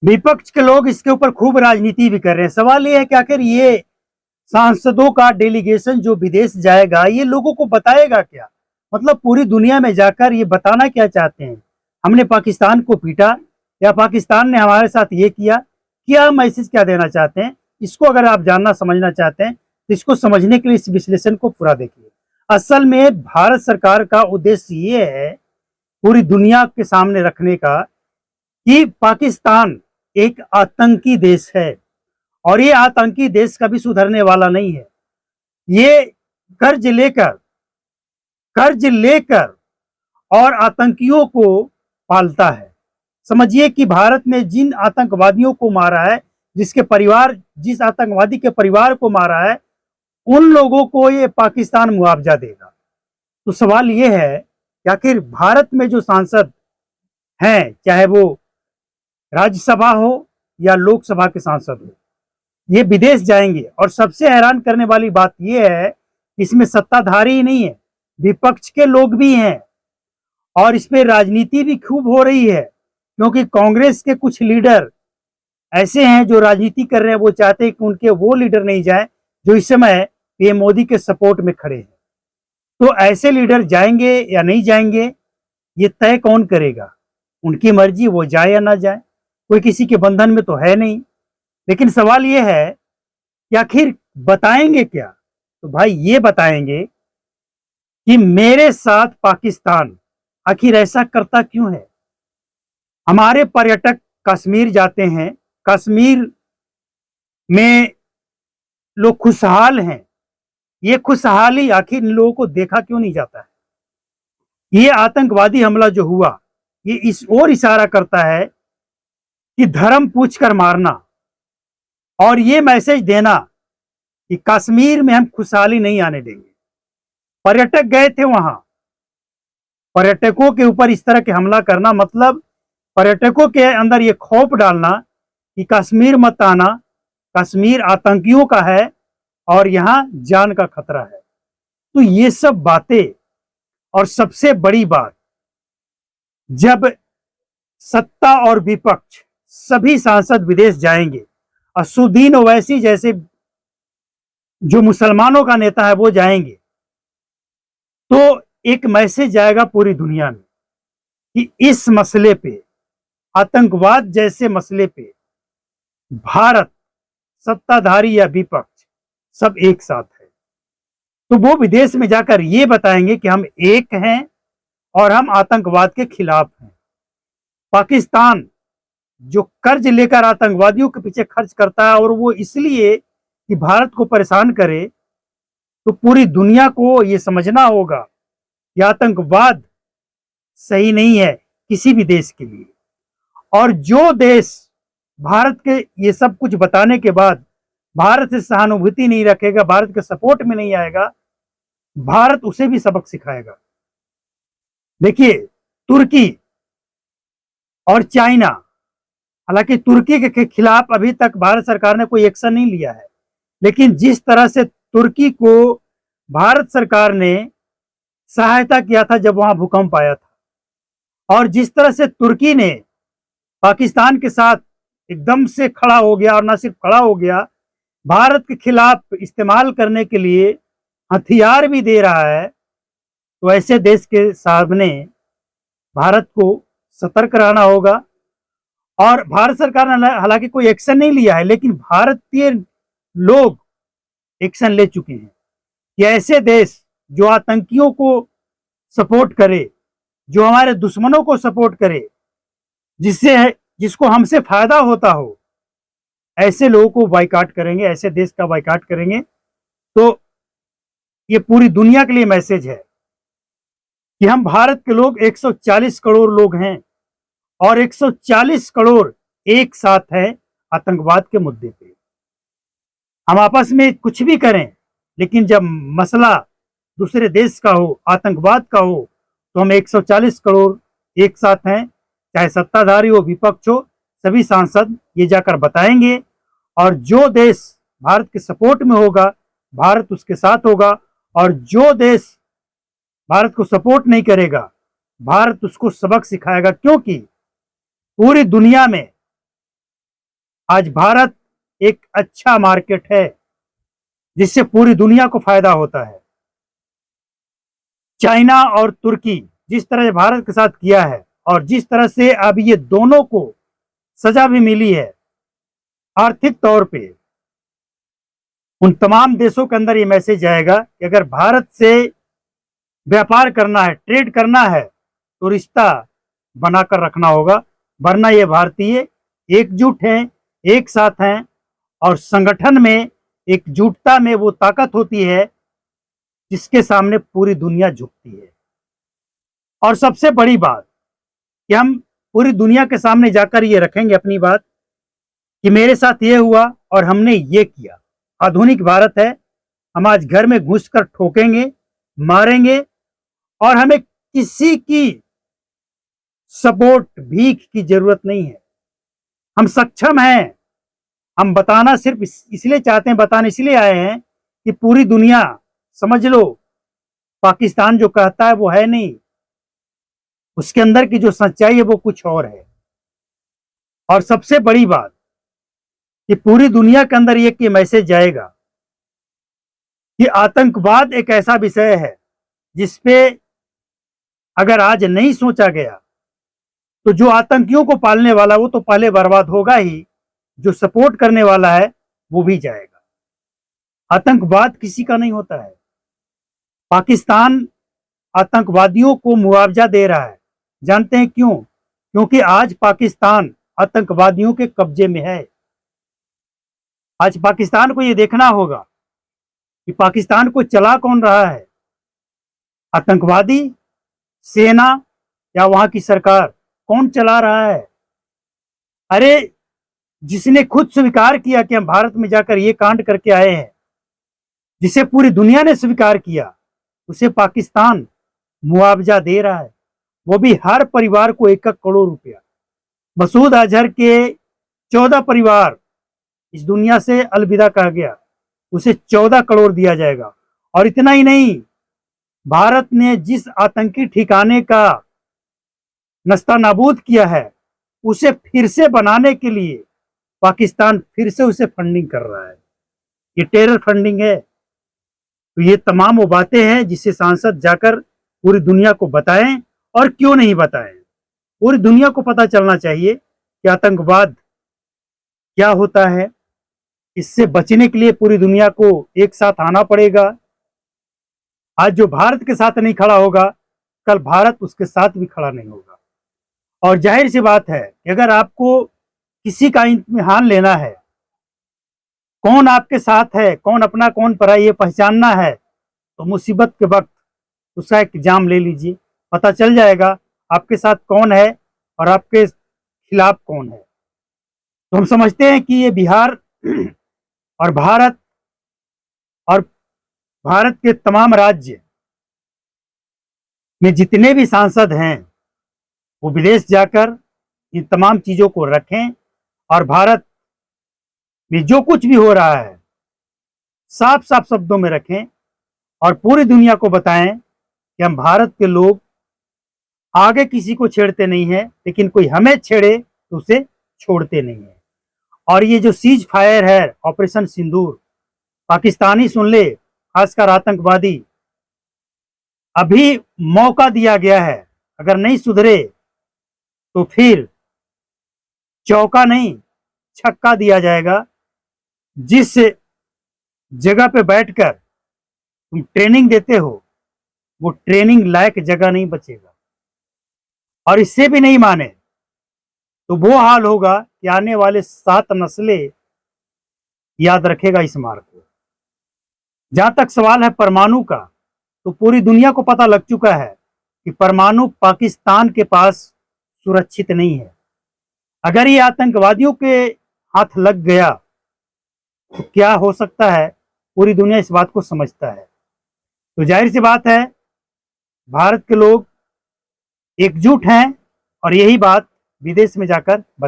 विपक्ष के लोग इसके ऊपर खूब राजनीति भी कर रहे हैं। सवाल ये है कि आखिर ये सांसदों का डेलीगेशन जो विदेश जाएगा ये लोगों को बताएगा क्या? मतलब पूरी दुनिया में जाकर ये बताना क्या चाहते हैं? हमने पाकिस्तान को पीटा या पाकिस्तान ने हमारे साथ ये किया, क्या मैसेज क्या देना चाहते हैं? इसको अगर आप जानना समझना चाहते हैं तो इसको समझने के लिए इस विश्लेषण को पूरा देखिए। असल में भारत सरकार का उद्देश्य ये है पूरी दुनिया के सामने रखने का कि पाकिस्तान एक आतंकी देश है और ये आतंकी देश कभी सुधरने वाला नहीं है। ये कर्ज लेकर कर्ज लेकर और आतंकियों को पालता है। समझिए कि भारत ने जिन आतंकवादियों को मारा है, जिस आतंकवादी के परिवार को मारा है, उन लोगों को ये पाकिस्तान मुआवजा देगा। तो सवाल ये है कि आखिर भारत में जो सांसद हैं, चाहे वो राज्यसभा हो या लोकसभा के सांसद हो, ये विदेश जाएंगे। और सबसे हैरान करने वाली बात यह है कि इसमें सत्ताधारी ही नहीं है, विपक्ष के लोग भी हैं और इस पे राजनीति भी खूब हो रही है, क्योंकि कांग्रेस के कुछ लीडर ऐसे हैं जो राजनीति कर रहे हैं। वो चाहते हैं कि उनके वो लीडर नहीं जाए जो इस समय पीएम मोदी के सपोर्ट में खड़े हैं। तो ऐसे लीडर जाएंगे या नहीं जाएंगे ये तय कौन करेगा? उनकी मर्जी, वो जाए या ना जाए, कोई किसी के बंधन में तो है नहीं। लेकिन सवाल ये है कि आखिर बताएंगे क्या? तो भाई ये बताएंगे कि मेरे साथ पाकिस्तान आखिर ऐसा करता क्यों है। हमारे पर्यटक कश्मीर जाते हैं, कश्मीर में लोग खुशहाल हैं, ये खुशहाली आखिर इन लोगों को देखा क्यों नहीं जाता है? ये आतंकवादी हमला जो हुआ ये इस ओर इशारा करता है कि धर्म पूछकर मारना और ये मैसेज देना कि कश्मीर में हम खुशहाली नहीं आने देंगे। पर्यटक गए थे वहां, पर्यटकों के ऊपर इस तरह के हमला करना मतलब पर्यटकों के अंदर ये खौफ डालना कि कश्मीर मत आना, कश्मीर आतंकियों का है और यहां जान का खतरा है। तो ये सब बातें, और सबसे बड़ी बात, जब सत्ता और विपक्ष सभी सांसद विदेश जाएंगे, असुद्दीन ओवैसी जैसे जो मुसलमानों का नेता है वो जाएंगे, तो एक मैसेज जाएगा पूरी दुनिया में कि इस मसले पे, आतंकवाद जैसे मसले पे भारत, सत्ताधारी या विपक्ष, सब एक साथ है। तो वो विदेश में जाकर ये बताएंगे कि हम एक हैं और हम आतंकवाद के खिलाफ हैं। पाकिस्तान जो कर्ज लेकर आतंकवादियों के पीछे खर्च करता है और वो इसलिए कि भारत को परेशान करे, तो पूरी दुनिया को ये समझना होगा कि आतंकवाद सही नहीं है किसी भी देश के लिए। और जो देश भारत के ये सब कुछ बताने के बाद भारत से सहानुभूति नहीं रखेगा, भारत के सपोर्ट में नहीं आएगा, भारत उसे भी सबक सिखाएगा। देखिए, तुर्की और चाइना, हालांकि तुर्की के खिलाफ अभी तक भारत सरकार ने कोई एक्शन नहीं लिया है, लेकिन जिस तरह से तुर्की को भारत सरकार ने सहायता किया था जब वहां भूकंप आया था, और जिस तरह से तुर्की ने पाकिस्तान के साथ एकदम से खड़ा हो गया, और न सिर्फ खड़ा हो गया, भारत के खिलाफ इस्तेमाल करने के लिए हथियार भी दे रहा है, तो ऐसे देश के सामने भारत को सतर्क रहना होगा। और भारत सरकार ने हालांकि कोई एक्शन नहीं लिया है, लेकिन भारतीय लोग एक्शन ले चुके हैं कि ऐसे देश जो आतंकियों को सपोर्ट करे, जो हमारे दुश्मनों को सपोर्ट करे, जिसको हमसे फायदा होता हो, ऐसे लोगों को बाइकाट करेंगे, ऐसे देश का बाइकाट करेंगे। तो ये पूरी दुनिया के लिए मैसेज है कि हम भारत के लोग 140 करोड़ लोग हैं और 140 करोड़ एक साथ हैं आतंकवाद के मुद्दे पे। हम आपस में कुछ भी करें, लेकिन जब मसला दूसरे देश का हो, आतंकवाद का हो, तो हम 140 करोड़ एक साथ हैं, चाहे सत्ताधारी हो, विपक्ष हो, सभी सांसद ये जाकर बताएंगे। और जो देश भारत के सपोर्ट में होगा, भारत उसके साथ होगा, और जो देश भारत को सपोर्ट नहीं करेगा, भारत उसको सबक सिखाएगा। क्योंकि पूरी दुनिया में आज भारत एक अच्छा मार्केट है जिससे पूरी दुनिया को फायदा होता है। चाइना और तुर्की जिस तरह से भारत के साथ किया है और जिस तरह से अब ये दोनों को सजा भी मिली है आर्थिक तौर पे, उन तमाम देशों के अंदर ये मैसेज जाएगा कि अगर भारत से व्यापार करना है, ट्रेड करना है, तो रिश्ता बनाकर रखना होगा, वरना ये भारतीय एकजुट हैं, एक साथ हैं और संगठन में एकजुटता में वो ताकत होती है जिसके सामने पूरी दुनिया झुकती है। और सबसे बड़ी बात कि हम पूरी दुनिया के सामने जाकर ये रखेंगे अपनी बात कि मेरे साथ ये हुआ और हमने ये किया। आधुनिक भारत है, हम आज घर में घुसकर ठोकेंगे, मारेंगे और हमें किसी की सपोर्ट, भीख की जरूरत नहीं है। हम सक्षम हैं। हम बताना सिर्फ इसलिए चाहते हैं, बताने इसलिए आए हैं कि पूरी दुनिया समझ लो पाकिस्तान जो कहता है वो है नहीं, उसके अंदर की जो सच्चाई है वो कुछ और है। और सबसे बड़ी बात कि पूरी दुनिया के अंदर ये मैसेज जाएगा कि आतंकवाद एक ऐसा विषय है जिसपे अगर आज नहीं सोचा गया तो जो आतंकियों को पालने वाला वो तो पहले बर्बाद होगा ही, जो सपोर्ट करने वाला है वो भी जाएगा। आतंकवाद किसी का नहीं होता है। पाकिस्तान आतंकवादियों को मुआवजा दे रहा है। जानते हैं क्यों? क्योंकि आज पाकिस्तान आतंकवादियों के कब्जे में है। आज पाकिस्तान को यह देखना होगा कि पाकिस्तान को चला कौन रहा है, आतंकवादी, सेना या वहां की सरकार? कौन चला रहा है? अरे जिसने खुद स्वीकार किया कि हम भारत में जाकर ये कांड करके आए हैं, जिसे पूरी दुनिया ने स्वीकार किया, उसे पाकिस्तान मुआवजा दे रहा है, वो भी हर परिवार को 1-1 करोड़ रुपया। मसूद अजहर के 14 परिवार इस दुनिया से अलविदा कहा गया, उसे 14 करोड़ दिया जाएगा। और इतना ही नहीं, भारत ने जिस आतंकी ठिकाने का नस्ता नाबूद किया है उसे फिर से बनाने के लिए पाकिस्तान फिर से उसे फंडिंग कर रहा है। ये टेरर फंडिंग है। तो ये तमाम वो बातें हैं जिसे सांसद जाकर पूरी दुनिया को बताएं, और क्यों नहीं बताएं। पूरी दुनिया को पता चलना चाहिए कि आतंकवाद क्या होता है। इससे बचने के लिए पूरी दुनिया को एक साथ आना पड़ेगा। आज जो भारत के साथ नहीं खड़ा होगा, कल भारत उसके साथ भी खड़ा नहीं होगा। और जाहिर सी बात है कि अगर आपको किसी का इम्तिहान लेना है, कौन आपके साथ है, कौन अपना कौन पराया, ये पहचानना है, तो मुसीबत के वक्त उसका एग्जाम ले लीजिए, पता चल जाएगा आपके साथ कौन है और आपके खिलाफ कौन है। तो हम समझते हैं कि ये बिहार और भारत के तमाम राज्य में जितने भी सांसद हैं वो विदेश जाकर इन तमाम चीजों को रखें और भारत में जो कुछ भी हो रहा है साफ साफ शब्दों में रखें और पूरी दुनिया को बताएं कि हम भारत के लोग आगे किसी को छेड़ते नहीं है, लेकिन कोई हमें छेड़े तो उसे छोड़ते नहीं है। और ये जो सीज फायर है, ऑपरेशन सिंदूर, पाकिस्तानी सुन ले, खासकर आतंकवादी, अभी मौका दिया गया है। अगर नहीं सुधरे तो फिर चौका नहीं छक्का दिया जाएगा। जिस जगह पे बैठकर तुम ट्रेनिंग देते हो वो ट्रेनिंग लायक जगह नहीं बचेगा। और इससे भी नहीं माने तो वो हाल होगा कि आने वाले 7 नस्लें याद रखेगा इस मार्ग को। जहां तक सवाल है परमाणु का, तो पूरी दुनिया को पता लग चुका है कि परमाणु पाकिस्तान के पास सुरक्षित नहीं है। अगर ये आतंकवादियों के हाथ लग गया तो क्या हो सकता है, पूरी दुनिया इस बात को समझता है। तो जाहिर सी बात है भारत के लोग एकजुट हैं और यही बात विदेश में जाकर